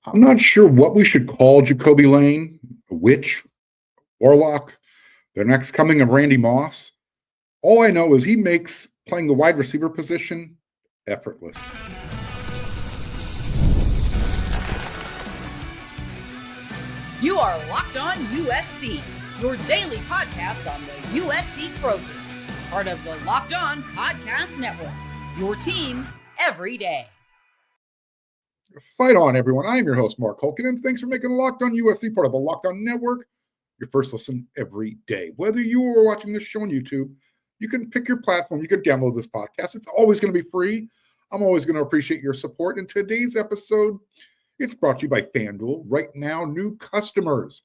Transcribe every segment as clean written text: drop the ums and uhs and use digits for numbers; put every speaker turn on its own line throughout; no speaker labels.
I'm not sure what we should call Jacobe Lane, a witch, warlock, the next coming of Randy Moss. All I know is he makes playing the wide receiver position effortless.
You are Locked On USC, your daily podcast on the USC Trojans, part of the Locked On Podcast Network, your team every day.
Fight on, everyone. I am your host, Mark Holkin, and thanks for making Locked On USC part of the Locked On Network your first listen every day. Whether you are watching this show on YouTube, you can pick your platform. You can download this podcast. It's always going to be free. I'm always going to appreciate your support. And today's episode, it's brought to you by FanDuel. Right now, new customers,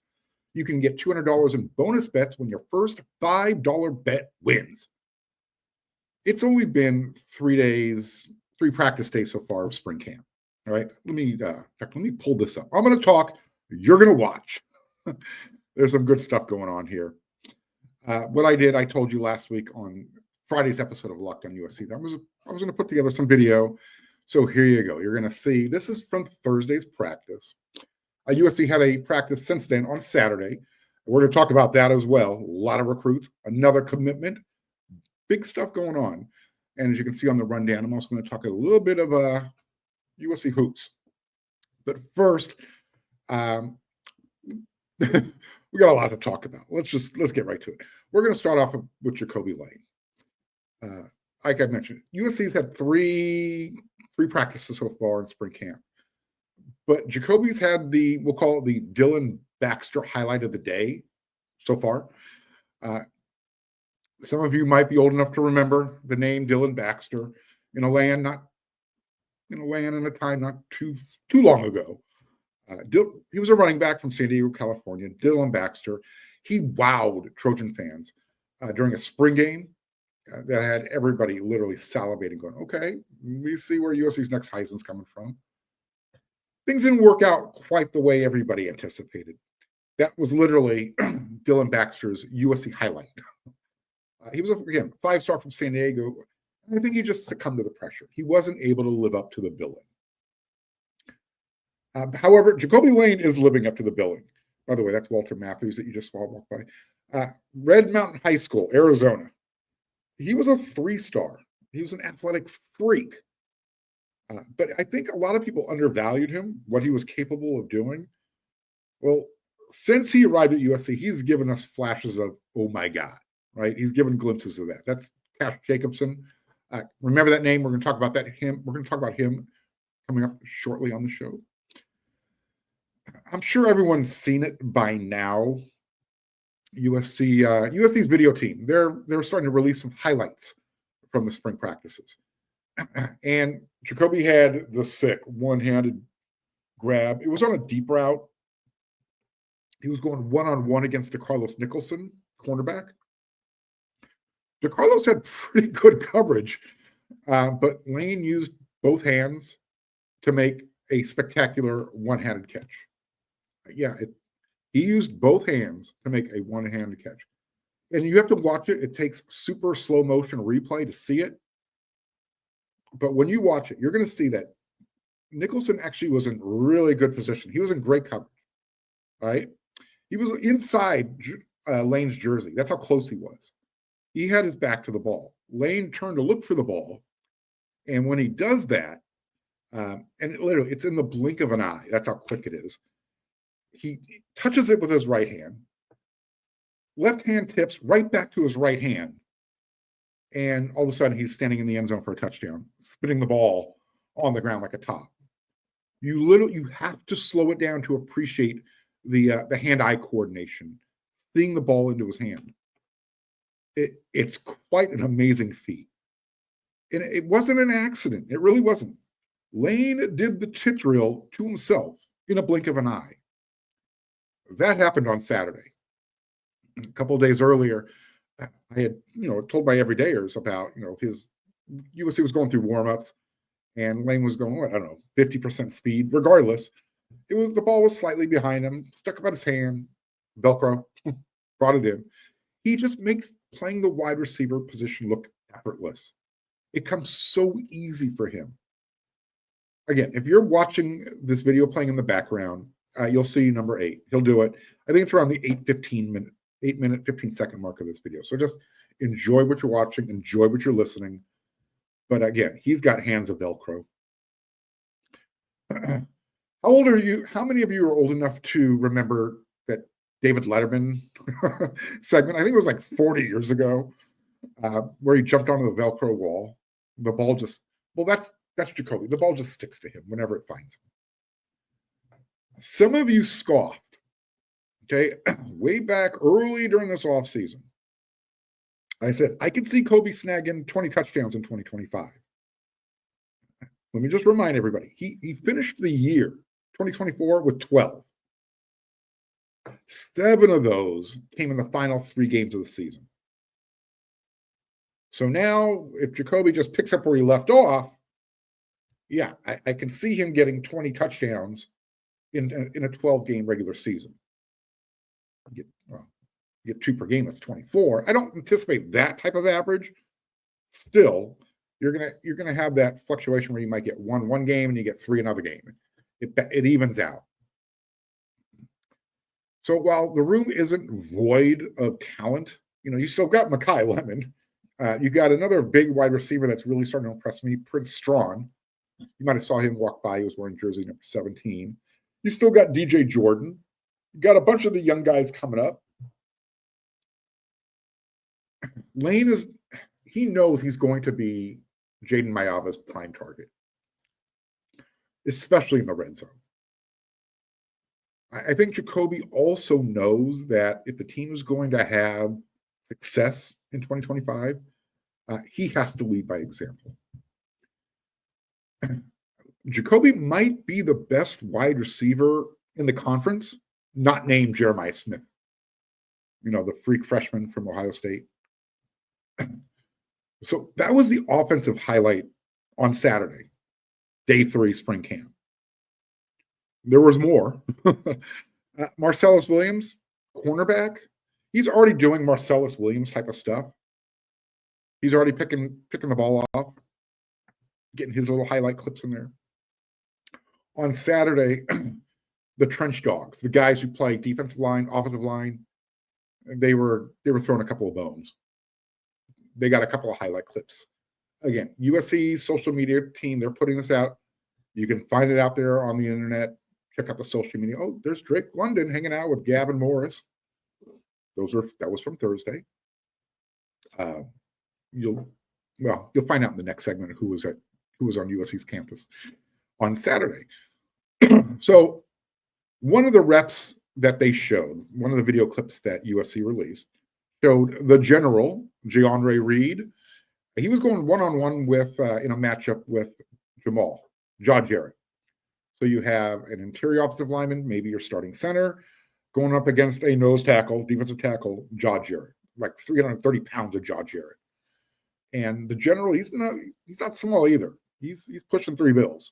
you can get $200 in bonus bets when your first $5 bet wins. It's only been 3 practice days so far of spring camp. All right, let me pull this up. I'm going to talk. You're going to watch. There's some good stuff going on here. What I did, I told you last week on Friday's episode of Locked On USC. I was going to put together some video. So here you go. You're going to see. This is from Thursday's practice. USC had a practice since then on Saturday. We're going to talk about that as well. A lot of recruits, another commitment, big stuff going on. And as you can see on the rundown, I'm also going to talk a little bit of USC hoops. But first, we got a lot to talk about. Let's get right to it. We're going to start off with Jacobe Lane. Like I mentioned, USC's had three practices so far in spring camp. But Jacobe's had we'll call it the Dylan Baxter highlight of the day so far. Some of you might be old enough to remember the name Dylan Baxter in a land in a time not too long ago. He was a running back from San Diego, California. Dylan Baxter. He wowed Trojan fans during a spring game that had everybody literally salivating, going, okay, we see where USC's next Heisman's coming from. Things didn't work out quite the way everybody anticipated. That was literally Dylan Baxter's USC highlight. He was, again, 5-star from San Diego. I think he just succumbed to the pressure. He wasn't able to live up to the billing. However, Jacobe Lane is living up to the billing. By the way, that's Walter Matthews that you just saw walk by. Red Mountain High School, Arizona. He was a 3-star. He was an athletic freak. But I think a lot of people undervalued him, what he was capable of doing. Well, since he arrived at USC, he's given us flashes of, oh my God, right? He's given glimpses of that. That's Cash Jacobson. Remember that name. We're going to talk about that. We're going to talk about him coming up shortly on the show. I'm sure everyone's seen it by now. USC's video team, they're starting to release some highlights from the spring practices. And Jacobe had the sick one-handed grab. It was on a deep route. He was going one-on-one against DeCarlos Nicholson, cornerback. DeCarlos had pretty good coverage, but Lane used both hands to make a spectacular one-handed catch. He used both hands to make a one-handed catch. And you have to watch it. It takes super slow motion replay to see it. But when you watch it, you're going to see that Nicholson actually was in really good position. He was in great coverage, right? He was inside Lane's jersey. That's how close he was. He had his back to the ball. Lane turned to look for the ball. And when he does that, and it's in the blink of an eye. That's how quick it is. He touches it with his right hand. Left hand tips right back to his right hand. And all of a sudden, he's standing in the end zone for a touchdown, spinning the ball on the ground like a top. You have to slow it down to appreciate the hand-eye coordination, seeing the ball into his hand. It's quite an amazing feat. And it wasn't an accident. It really wasn't. Lane did the tit drill to himself in a blink of an eye. That happened on Saturday. A couple of days earlier, I had, told my everydayers about, his USC was going through warmups, and Lane was going, 50% speed. Regardless, the ball was slightly behind him, stuck about his hand, Velcro, brought it in. He just makes playing the wide receiver position look effortless. It comes so easy for him. again, if you're watching this video playing in the background, you'll see number 8. He'll do it. I think it's around the 8 minute, 15 second mark of this video. So just enjoy what you're watching, enjoy what you're listening. But again, he's got hands of Velcro. How old are you? How many of you are old enough to remember that David Letterman segment? I think it was like 40 years ago, where he jumped onto the Velcro wall. The ball just, well, that's Jacobe. The ball just sticks to him whenever it finds him. Some of you scoffed, okay, way back early during this offseason. I said, I could see Kobe snagging 20 touchdowns in 2025. Let me just remind everybody, he finished the year 2024 with 12. 7 of those came in the final 3 games of the season. So now, if Jacobe just picks up where he left off, yeah, I can see him getting 20 touchdowns in a 12-game regular season. Get 2 per game, that's 24. I don't anticipate that type of average. Still, you're gonna have that fluctuation where you might get one game and you get 3 another game. It evens out. So while the room isn't void of talent, you still got Mekhi Lemon. You got another big wide receiver that's really starting to impress me, Prince Strong. You might have saw him walk by. He was wearing jersey number 17. You still got DJ Jordan. You got a bunch of the young guys coming up. Lane he knows he's going to be Jaden Mayava's prime target, especially in the red zone. I think Jacobe also knows that if the team is going to have success in 2025, he has to lead by example. Jacobe might be the best wide receiver in the conference, not named Jeremiah Smith, the freak freshman from Ohio State. So that was the offensive highlight on Saturday, day 3 spring camp. There was more. Marcellus Williams, cornerback. He's already doing Marcellus Williams type of stuff. He's already picking the ball off, getting his little highlight clips in there. On Saturday, the trench dogs, the guys who play defensive line, offensive line, they were throwing a couple of bones. They got a couple of highlight clips. Again, USC's social media team, they're putting this out. You can find it out there on the internet. Check out the social media. Oh, there's Drake London hanging out with Gavin Morris. That was from Thursday. You'll find out in the next segment who was on USC's campus on Saturday. So one of the reps that they showed, one of the video clips that USC released, showed the general, J'Andre Reed. He was going one-on-one with in a matchup with Jaw Jarrett. So you have an interior offensive lineman, maybe your starting center, going up against a nose tackle, defensive tackle, Jaw Jarrett, like 330 pounds of Jaw Jarrett. And the general, he's not small either. He's pushing 3 bills.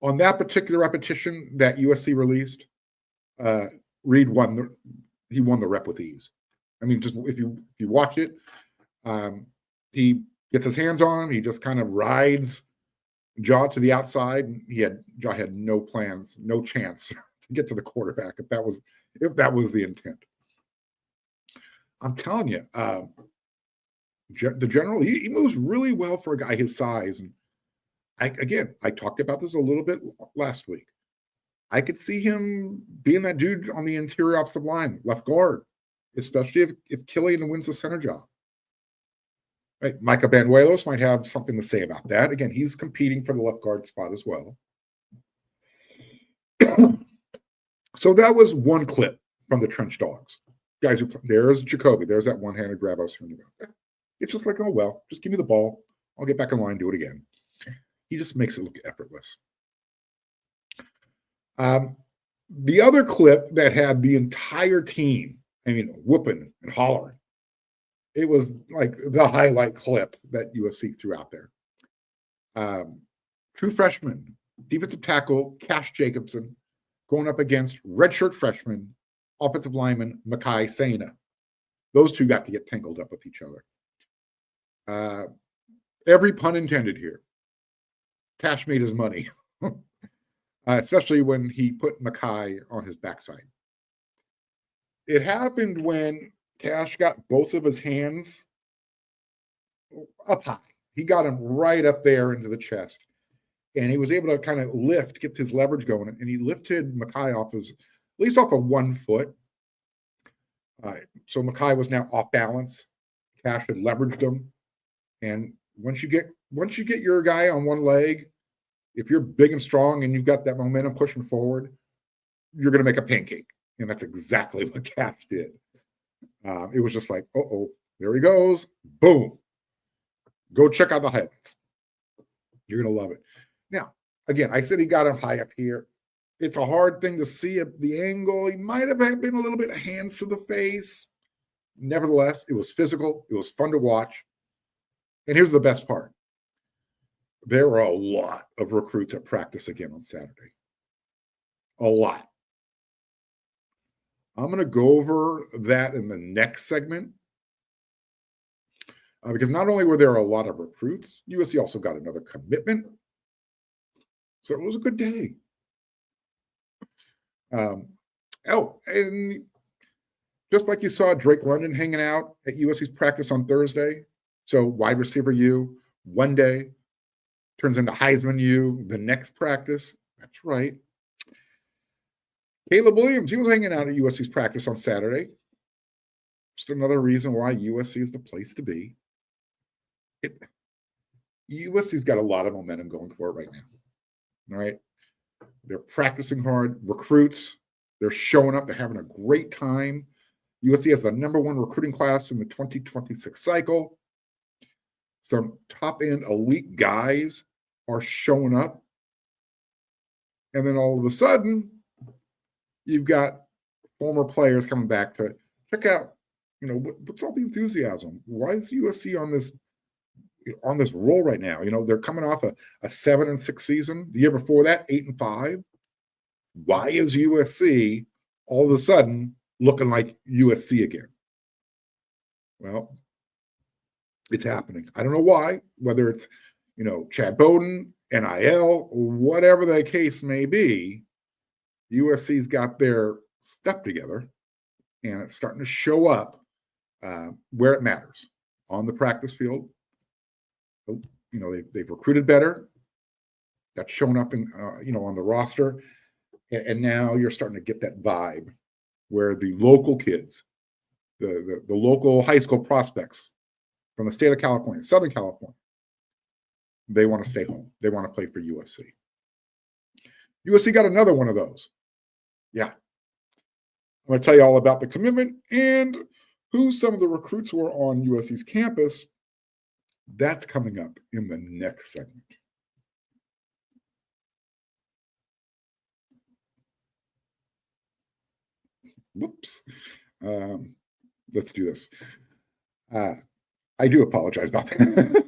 On that particular repetition that USC released, Reed won the rep with ease. I mean, just if you watch it, he gets his hands on him. He just kind of rides Jaw to the outside. Jaw had no plans, no chance to get to the quarterback if that was the intent. I'm telling you, the general, he moves really well for a guy his size. And I talked about this a little bit last week. I could see him being that dude on the interior offensive line, left guard, especially if Killian wins the center job. Right? Micah Banuelos might have something to say about that. Again, he's competing for the left guard spot as well. So that was one clip from the Trench Dogs. Guys who play. There's Jacobe. There's that one-handed grab I was talking about. It's just like, oh, well, just give me the ball. I'll get back in line, do it again. He just makes it look effortless. The other clip that had the entire team, whooping and hollering, it was like the highlight clip that USC threw out there. True freshman, defensive tackle, Cash Jacobson, going up against redshirt freshman, offensive lineman, Mekhi Sena. Those two got to get tangled up with each other. Every pun intended here. Cash made his money, especially when he put Mackay on his backside. It happened when Cash got both of his hands up high. He got him right up there into the chest. And he was able to kind of lift, get his leverage going. And he lifted Mackay off at least off of 1 foot. So Mackay was now off balance. Cash had leveraged him. And once you get your guy on one leg, if you're big and strong and you've got that momentum pushing forward, you're going to make a pancake. And that's exactly what Cash did. It was just like, uh-oh, there he goes. Boom. Go check out the highlights. You're going to love it. Now, again, I said he got him high up here. It's a hard thing to see at the angle. He might have been a little bit of hands to the face. Nevertheless, it was physical. It was fun to watch. And here's the best part. There were a lot of recruits at practice again on Saturday. A lot. I'm going to go over that in the next segment. Because not only were there a lot of recruits, USC also got another commitment. So it was a good day. And just like you saw Drake London hanging out at USC's practice on Thursday. So wide receiver U, one day turns into Heisman U the next practice. That's right. Caleb Williams, he was hanging out at USC's practice on Saturday. Just another reason why USC is the place to be. USC's got a lot of momentum going for it right now. All right. They're practicing hard. Recruits, they're showing up. They're having a great time. USC has the #1 recruiting class in the 2026 cycle. Some top-end elite guys are showing up. And then all of a sudden, you've got former players coming back to check out, what's all the enthusiasm? Why is USC on this roll right now? They're coming off a 7-6 season. The year before that, 8-5. Why is USC all of a sudden looking like USC again? Well, it's happening. I don't know why, whether it's, Chad Bowden, NIL, whatever the case may be, USC's got their stuff together and it's starting to show up where it matters on the practice field. They've recruited better. That's shown up in, on the roster. And now you're starting to get that vibe where the local kids, the local high school prospects from the state of California, Southern California, they want to stay home. They want to play for USC. USC got another one of those. Yeah. I'm going to tell you all about the commitment and who some of the recruits were on USC's campus. That's coming up in the next segment. Whoops. Let's do this. I do apologize about that.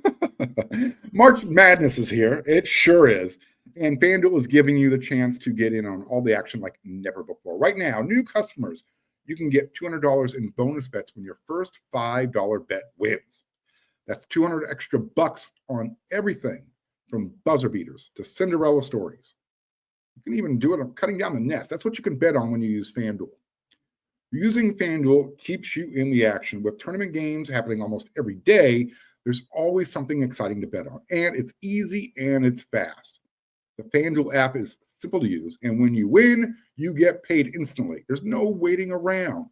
March Madness is here. It sure is. And FanDuel is giving you the chance to get in on all the action like never before. Right now, new customers, you can get $200 in bonus bets when your first $5 bet wins. That's 200 extra bucks on everything from buzzer beaters to Cinderella stories. You can even do it on cutting down the nets. That's what you can bet on when you use FanDuel. Using FanDuel keeps you in the action. With tournament games happening almost every day, there's always something exciting to bet on. And it's easy and it's fast. The FanDuel app is simple to use. And when you win, you get paid instantly. There's no waiting around.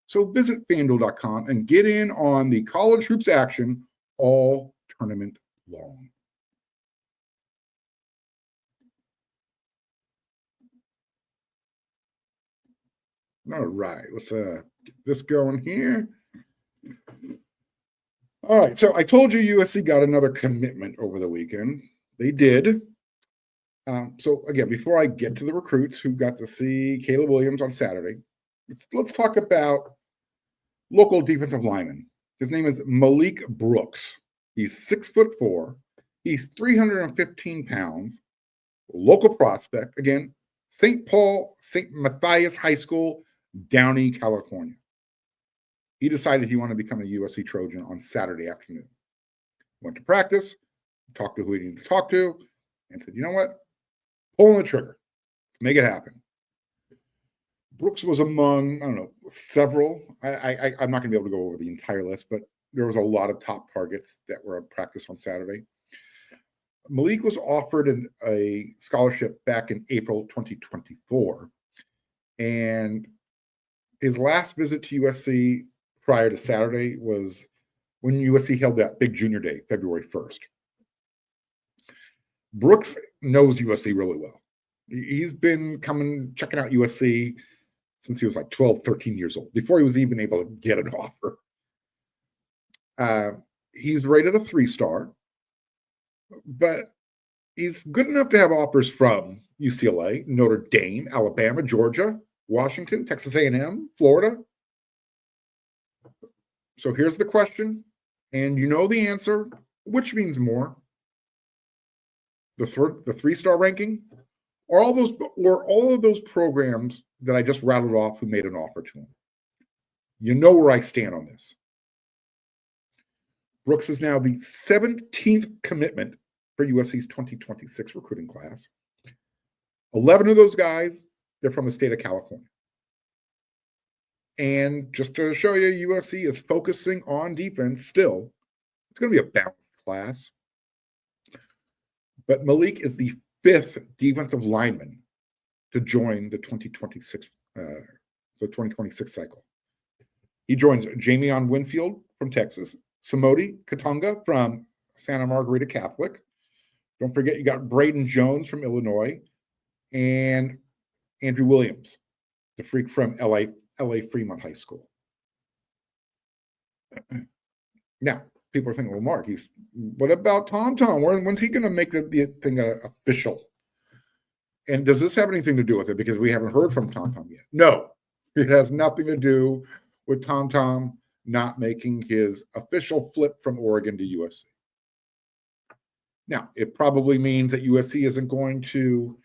So visit FanDuel.com and get in on the college hoops action all tournament long. All right, let's get this going here. All right, so I told you USC got another commitment over the weekend. They did. So again, before I get to the recruits who got to see Caleb Williams on Saturday, let's talk about local defensive lineman. His name is Malik Brooks. He's 6'4". He's 315 pounds. Local prospect. Again, St. Matthias High School, Downey, California. He decided he wanted to become a USC Trojan on Saturday afternoon. Went to practice, talked to who he needed to talk to, and said, you know what? Pulling the trigger. Make it happen. Brooks was among, I don't know, several. I'm not going to be able to go over the entire list, but there was a lot of top targets that were on practice on Saturday. Malik was offered a scholarship back in April 2024. And his last visit to USC prior to Saturday was when USC held that big junior day, February 1st. Brooks knows USC really well. He's been checking out USC since he was like 12, 13 years old, before he was even able to get an offer. He's rated a 3-star, but he's good enough to have offers from UCLA, Notre Dame, Alabama, Georgia, Washington, Texas A&M, Florida. So here's the question, and you know the answer. Which means more? The 3-star ranking, or all of those programs that I just rattled off who made an offer to him? You know where I stand on this. Brooks is now the 17th commitment for USC's 2026 recruiting class. 11 of those guys, they're from the state of California. And just to show you, USC is focusing on defense still. It's going to be a balanced class. But Malik is the 5th defensive lineman to join the 2026 cycle. He joins Jamion Winfield from Texas, Samodi Katonga from Santa Margarita Catholic. Don't forget, you got Braden Jones from Illinois, and Andrew Williams, the freak from LA Fremont High School. Now, people are thinking, well, Mark, what about Tom? When's he going to make the thing official? And does this have anything to do with it? Because we haven't heard from Tom yet. No, it has nothing to do with Tom not making his official flip from Oregon to USC. Now, it probably means that USC isn't going to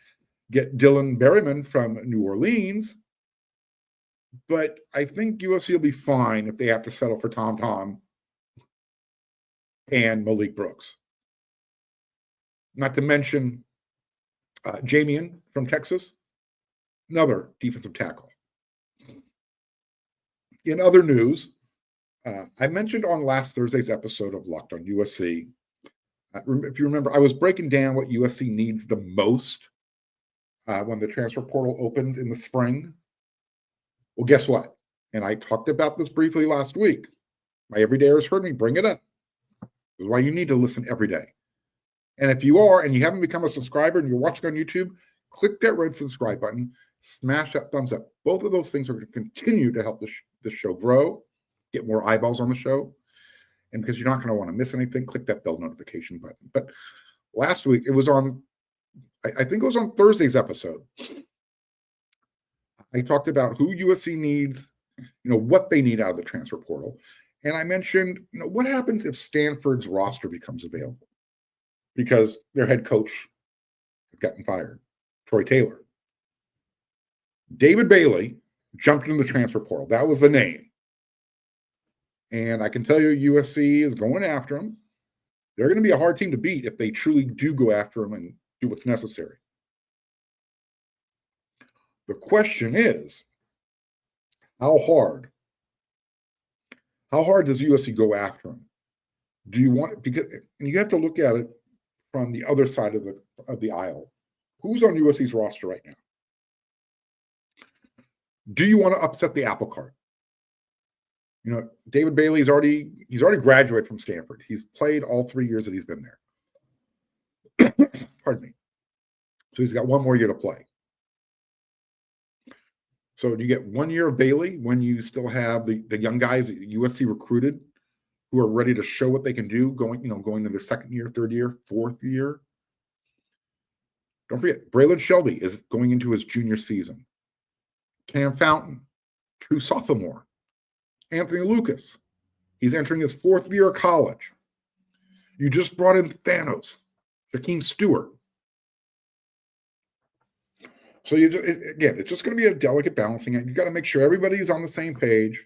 get Dylan Berryman from New Orleans, but I think USC will be fine if they have to settle for Tom and Malik Brooks. Not to mention Jamion from Texas, another defensive tackle. In other news, I mentioned on last Thursday's episode of Locked on USC, if you remember, I was breaking down what USC needs the most when the transfer portal opens in the spring. Well, guess what? And I talked about this briefly last week. My everydayers heard me bring it up. This is why you need to listen every day. And if you are, and you haven't become a subscriber and you're watching on YouTube, click that red subscribe button, smash that thumbs up. Both of those things are going to continue to help this show grow, get more eyeballs on the show. And because you're not going to want to miss anything, click that bell notification button. But last week, it was on, I think it was on Thursday's episode. I talked about who USC needs, what they need out of the transfer portal. And I mentioned, what happens if Stanford's roster becomes available? Because their head coach had gotten fired, Troy Taylor. David Bailey jumped into the transfer portal. That was the name. And I can tell you USC is going after him. They're going to be a hard team to beat if they truly do go after him and do what's necessary. The question is, how hard does USC go after him? Do you want it? Because, and you have to look at it from the other side of the aisle. Who's on USC's roster right now? Do you want to upset the apple cart? David Bailey he's already graduated from Stanford. He's played all 3 years that he's been there. Pardon me. So he's got one more year to play. So do you get 1 year of Bailey when you still have the young guys that USC recruited who are ready to show what they can do going into their second year, third year, fourth year? Don't forget, Braylon Shelby is going into his junior season. Cam Fountain, true sophomore. Anthony Lucas, he's entering his fourth year of college. You just brought in Thanos, Jakeem Stewart. So it's just going to be a delicate balancing act. You got to make sure everybody's on the same page,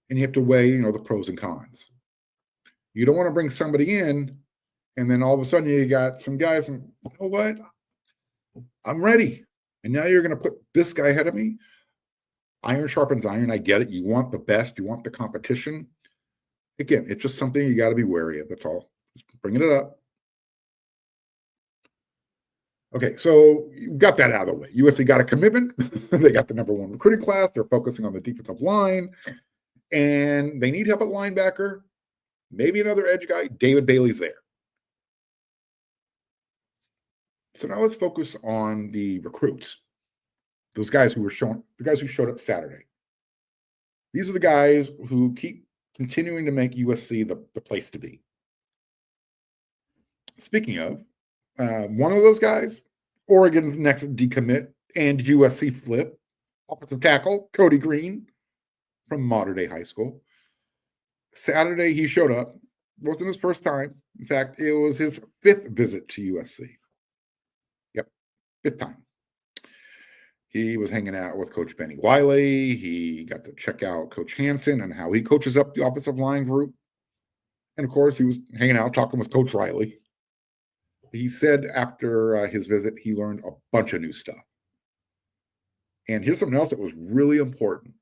and you have to weigh, the pros and cons. You don't want to bring somebody in And then all of a sudden you got some guys and, you know what? I'm ready. And now you're going to put this guy ahead of me. Iron sharpens iron. I get it. You want the best. You want the competition. Again, it's just something you got to be wary of. That's all. Just bringing it up. Okay, so you got that out of the way. USC got a commitment. They got the #1 recruiting class. They're focusing on the defensive line. And they need help at linebacker. Maybe another edge guy. David Bailey's there. So now let's focus on the recruits. Those guys who were shown, the guys who showed up Saturday. These are the guys who keep continuing to make USC the place to be. Speaking of, one of those guys, Oregon's next decommit and USC flip, offensive tackle, Cody Green from Mater Dei High School. Saturday, he showed up. Wasn't his first time. In fact, it was his 5th visit to USC. Yep, 5th time. He was hanging out with Coach Benny Wiley. He got to check out Coach Hansen and how he coaches up the offensive line group. And of course, he was hanging out talking with Coach Riley. He said after his visit, he learned a bunch of new stuff. And here's something else that was really important.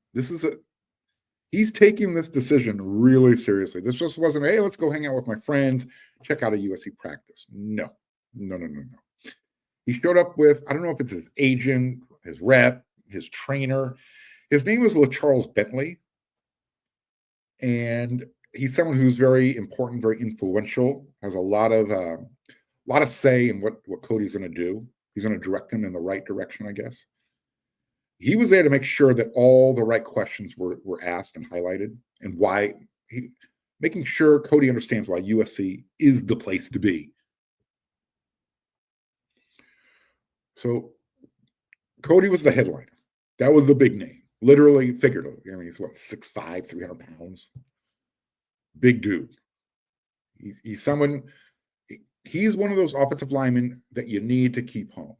He's taking this decision really seriously. This just wasn't, hey, let's go hang out with my friends, check out a USC practice. No. He showed up with, I don't know if it's his agent, his rep, his trainer. His name is LaCharles Bentley. And he's someone who's very important, very influential, has a lot of say in what Cody's going to do. He's going to direct him in the right direction, I guess. He was there to make sure that all the right questions were asked and highlighted, and making sure Cody understands why USC is the place to be. So Cody was the headliner. That was the big name, literally, figuratively. I mean, he's what, 6'5", 300 pounds. Big dude. He's someone, he's one of those offensive linemen that you need to keep home.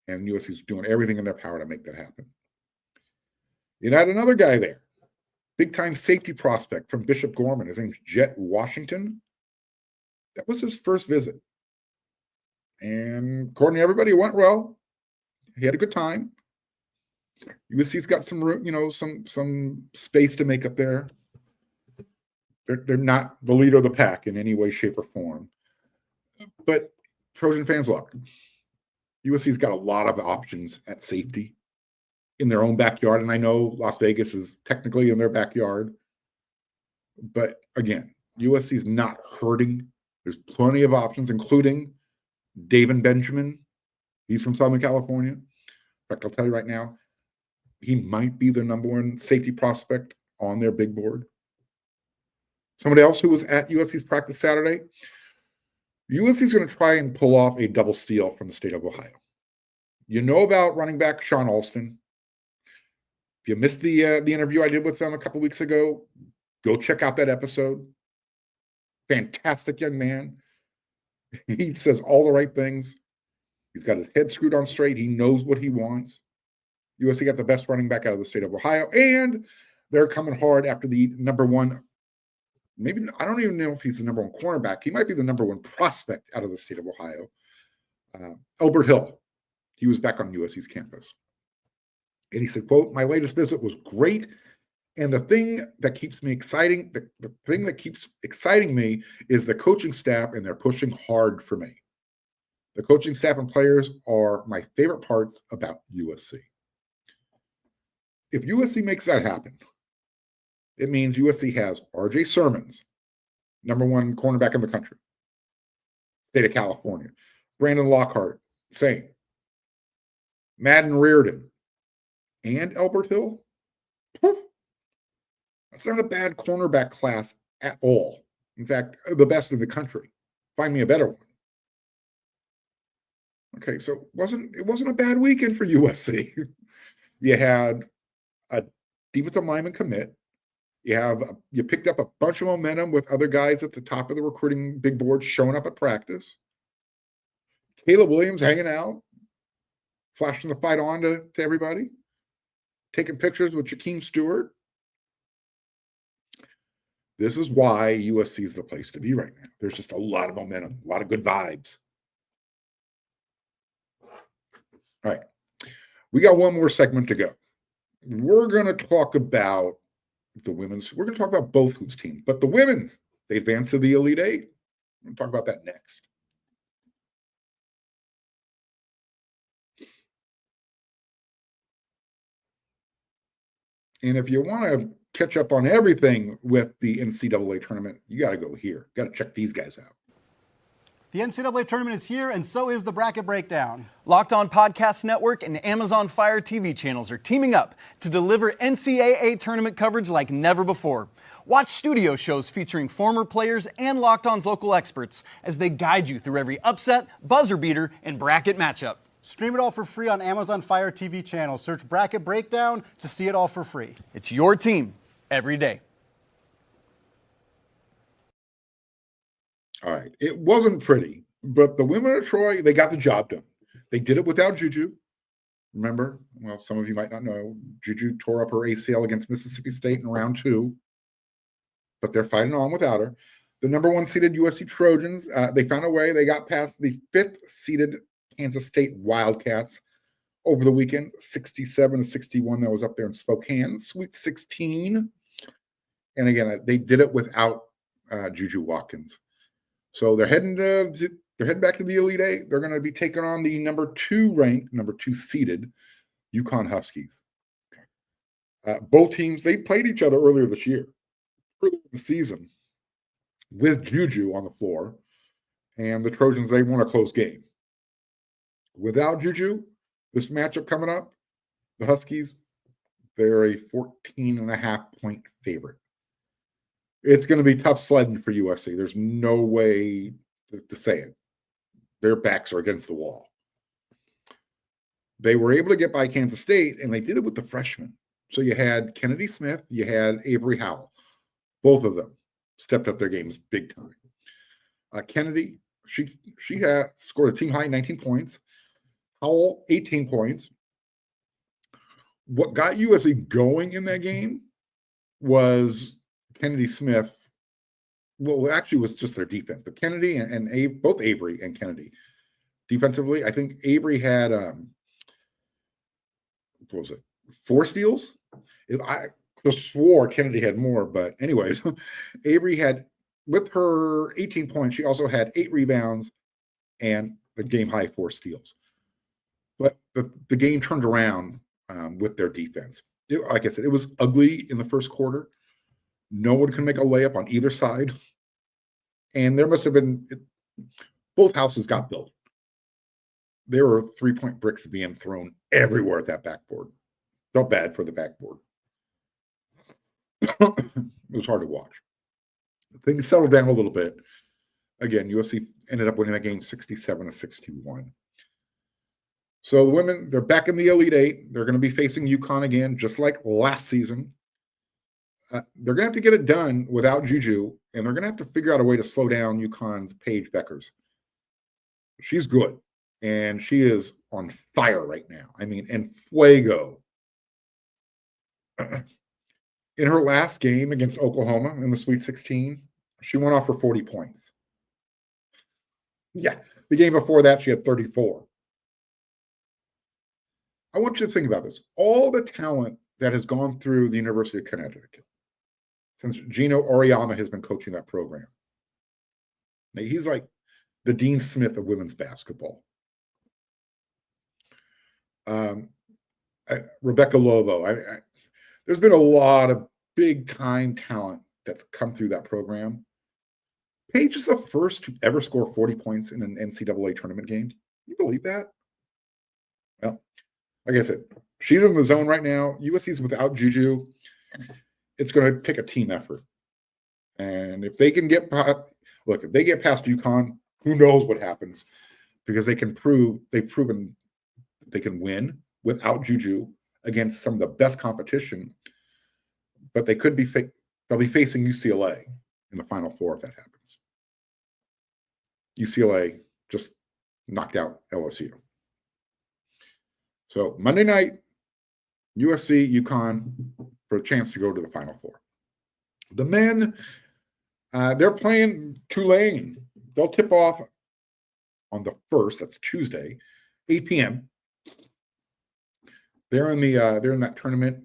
And USC's doing everything in their power to make that happen. You had another guy there, big-time safety prospect from Bishop Gorman. His name's Jet Washington. That was his first visit. And according to everybody, it went well. He had a good time. USC's got some room, some space to make up there. They're not the leader of the pack in any way, shape, or form. But Trojan fans, look, USC's got a lot of options at safety in their own backyard. And I know Las Vegas is technically in their backyard. But again, USC's not hurting. There's plenty of options, including David Benjamin. He's from Southern California. In fact, I'll tell you right now, he might be the #1 safety prospect on their big board. Somebody else who was at USC's practice Saturday, USC's going to try and pull off a double steal from the state of Ohio. You know about running back Sean Alston. If you missed the interview I did with them a couple weeks ago, go check out that episode. Fantastic young man. He says all the right things. He's got his head screwed on straight. He knows what he wants. USC got the best running back out of the state of Ohio, and they're coming hard after the #1. Maybe, I don't even know if he's the #1 cornerback. He might be the #1 prospect out of the state of Ohio. Elbert Hill. He was back on USC's campus. And he said, quote, "My latest visit was great. And the thing that keeps me exciting, the thing that keeps exciting me is the coaching staff, and they're pushing hard for me. The coaching staff and players are my favorite parts about USC." If USC makes that happen, it means USC has R.J. Sermons, #1 cornerback in the country, state of California. Brandon Lockhart, same. Madden Reardon, and Elbert Hill. That's not a bad cornerback class at all. In fact, the best in the country. Find me a better one. Okay, so it wasn't a bad weekend for USC. You had a defensive lineman commit. You picked up a bunch of momentum with other guys at the top of the recruiting big board showing up at practice. Caleb Williams hanging out, flashing the fight on to everybody, taking pictures with Jakeem Stewart. This is why USC is the place to be right now. There's just a lot of momentum, a lot of good vibes. All right. We got one more segment to go. We're going to talk about the women's. We're going to talk about both hoops teams, but the women, they advanced to the Elite Eight. We'll talk about that next. And if you want to catch up on everything with the NCAA tournament, you got to go here. Got to check these guys out.
The NCAA tournament is here, and so is the bracket breakdown.
Locked On Podcast Network and Amazon Fire TV channels are teaming up to deliver NCAA tournament coverage like never before. Watch studio shows featuring former players and Locked On's local experts as they guide you through every upset, buzzer beater, and bracket matchup.
Stream it all for free on Amazon Fire TV channel. Search Bracket Breakdown to see it all for free.
It's your team every day.
All right. It wasn't pretty, but the women of Troy, they got the job done. They did it without JuJu. Remember? Well, some of you might not know. JuJu tore up her ACL against Mississippi State in round 2, but they're fighting on without her. The number 1 seeded USC Trojans, they found a way. They got past the 5th seeded Kansas State Wildcats over the weekend, 67-61. That was up there in Spokane, Sweet 16. And again, they did it without JuJu Watkins. So they're heading back to the Elite Eight. They're going to be taking on the number 2 ranked, number 2 seeded UConn Huskies. Both teams, they played each other earlier this year, early in the season, with JuJu on the floor. And the Trojans, they won a close game. Without JuJu, this matchup coming up, the Huskies, they're a 14.5-point favorite. It's going to be tough sledding for USC. There's no way to say it. Their backs are against the wall. They were able to get by Kansas State, and they did it with the freshmen. So you had Kennedy Smith, you had Avery Howell. Both of them stepped up their games big time. Kennedy, she had scored a team high 19 points. Howell, 18 points. What got USC going in that game was Kennedy Smith. Well, actually, it was just their defense. But Kennedy and both Avery and Kennedy, defensively, I think Avery had what was it, 4 steals? I swore Kennedy had more, but anyways, Avery had, with her 18 points, she also had 8 rebounds and a game high 4 steals. But the game turned around with their defense. Like I said, it was ugly in the first quarter. No one can make a layup on either side. And there must have been, both houses got built. There were 3-point bricks being thrown everywhere at that backboard. Felt bad for the backboard. It was hard to watch. Things settled down a little bit. Again, USC ended up winning that game 67-61. So the women, they're back in the Elite Eight. They're going to be facing UConn again, just like last season. They're going to have to get it done without JuJu, and they're going to have to figure out a way to slow down UConn's Paige Beckers. She's good, and she is on fire right now. I mean, en fuego. In her last game against Oklahoma in the Sweet 16, she went off for 40 points. Yeah, the game before that, she had 34. I want you to think about this. All the talent that has gone through the University of Connecticut since Gino Auriemma has been coaching that program. Now, he's like the Dean Smith of women's basketball. Rebecca Lobo. There's been a lot of big-time talent that's come through that program. Paige is the first to ever score 40 points in an NCAA tournament game. Can you believe that? Well, like I said, she's in the zone right now. USC's without JuJu. It's going to take a team effort. And if they can get if they get past UConn, who knows what happens? Because they've proven they can win without JuJu against some of the best competition. But they could be they'll be facing UCLA in the Final Four if that happens. UCLA just knocked out LSU. So Monday night, USC, UConn for a chance to go to the Final Four. The men, They're playing Tulane. They'll tip off on the 1st. That's Tuesday, 8 p.m. They're in that tournament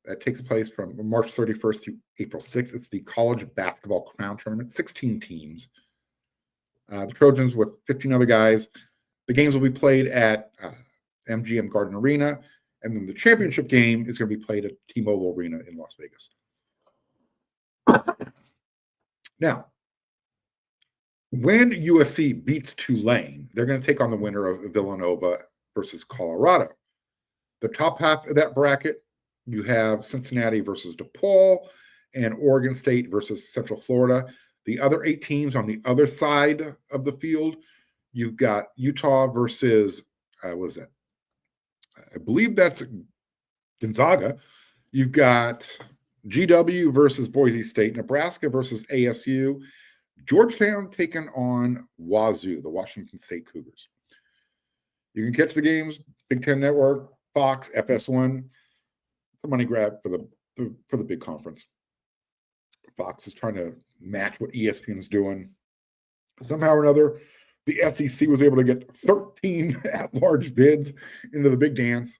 that takes place from March 31st to April 6th. It's the College Basketball Crown Tournament, 16 teams. The Trojans with 15 other guys. The games will be played at MGM Garden Arena, and then the championship game is going to be played at T-Mobile Arena in Las Vegas. Now, when USC beats Tulane, they're going to take on the winner of Villanova versus Colorado. The top half of that bracket, you have Cincinnati versus DePaul and Oregon State versus Central Florida. The other 8 teams on the other side of the field, you've got Utah versus, what is that? I believe that's Gonzaga. You've got GW versus Boise State, Nebraska versus ASU, Georgetown taking on Wazoo, the Washington State Cougars. You can catch the games, Big Ten Network, Fox, FS1. The money grab for the big conference. Fox is trying to match what ESPN is doing. Somehow or another, the SEC was able to get 13 at-large bids into the big dance.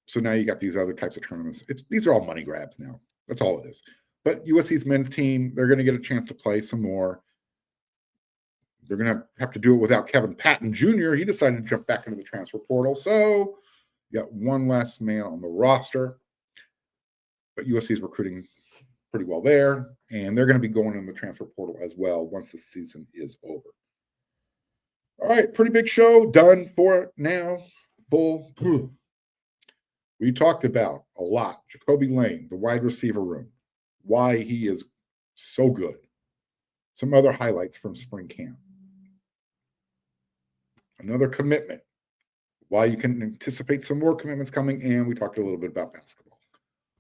So now you got these other types of tournaments. These are all money grabs now. That's all it is. But USC's men's team, they're going to get a chance to play some more. They're going to have to do it without Kevin Patton Jr. He decided to jump back into the transfer portal. So you got one less man on the roster. But USC is recruiting pretty well there. And they're going to be going in the transfer portal as well once the season is over. All right, pretty big show. Done for now. Full. We talked about a lot. Jacobe Lane, the wide receiver room, why he is so good. Some other highlights from spring camp. Another commitment, why you can anticipate some more commitments coming, and we talked a little bit about basketball.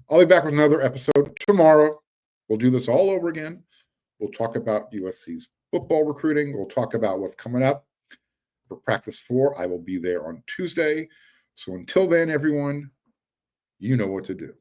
I'll be back with another episode tomorrow. We'll do this all over again. We'll talk about USC's football recruiting. We'll talk about what's coming up for practice 4. I will be there on Tuesday. So until then, everyone, you know what to do.